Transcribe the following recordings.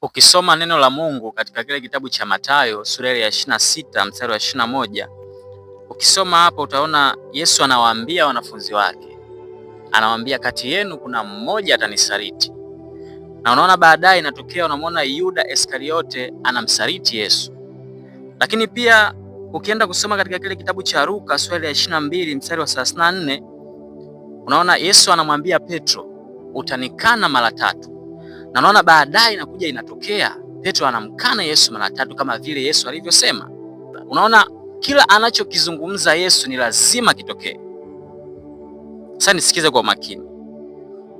Ukisoma neno la Mungu katika kile kitabu cha Mathayo sura ya 26 mstari wa 21, ukisoma hapo utaona Yesu anawaambia wanafunzi wake, anawaambia kati yenu kuna mmoja atanisaliti. Na unaona baadaye inatokea, unamwona Yuda Iskariote anamsaliti Yesu. Lakini pia ukienda kusoma katika kile kitabu cha Luka sura ya 22 mstari wa 34, unaona Yesu anamwambia Petro, utanikana mara 3. Na unaona baadaye inakuja inatokea Petro anamkana Yesu mara 3 kama vile Yesu alivyosema. Unaona kila anachokizungumza Yesu ni lazima kitokee. Sasa nisikize kwa makini.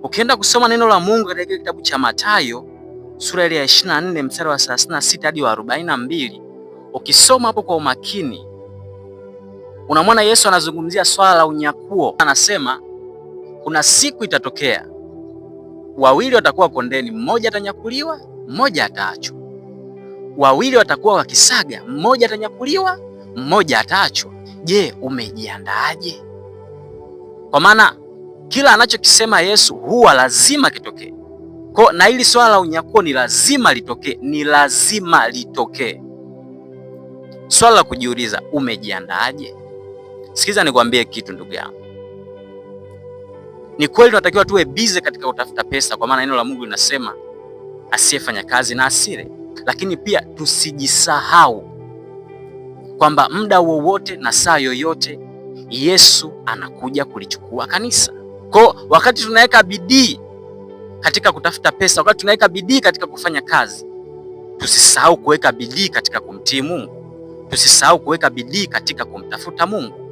Ukienda kusoma neno la Mungu katika kitabu cha Mathayo sura ya 24 mstari wa 36 hadi wa 42, ukisoma hapo kwa umakini unamwona Yesu anazungumzia swala la unyakuo. Anasema kuna siku itatokea, wawili watakuwa kondeni, mmoja atanyakuliwa, mmoja ataachwa. Wawili watakuwa wakisaga, mmoja atanyakuliwa, mmoja ataachwa. Je, umejiandaaje? Kwa maana kila anachokisema Yesu huwa lazima kitokee. Kwa na hili swala la unyakuo ni lazima litokee, ni lazima litokee. Swala la kujiuliza, umejiandaaje? Sikiza nikwambie kitu ndugu yangu. Ni kweli tunatakiwa tuwe busy katika kutafuta pesa, kwa maana neno la Mungu linasema asiyefanya kazi na asile. Lakini pia tusijisahau kwamba muda wowote na saa yoyote Yesu anakuja kulichukua kanisa. Kwa wakati tunaweka bidii katika kutafuta pesa, wakati tunaweka bidii katika kufanya kazi, tusisahau kuweka bidii katika kumtii Mungu. Tusisahau kuweka bidii katika kumtafuta Mungu.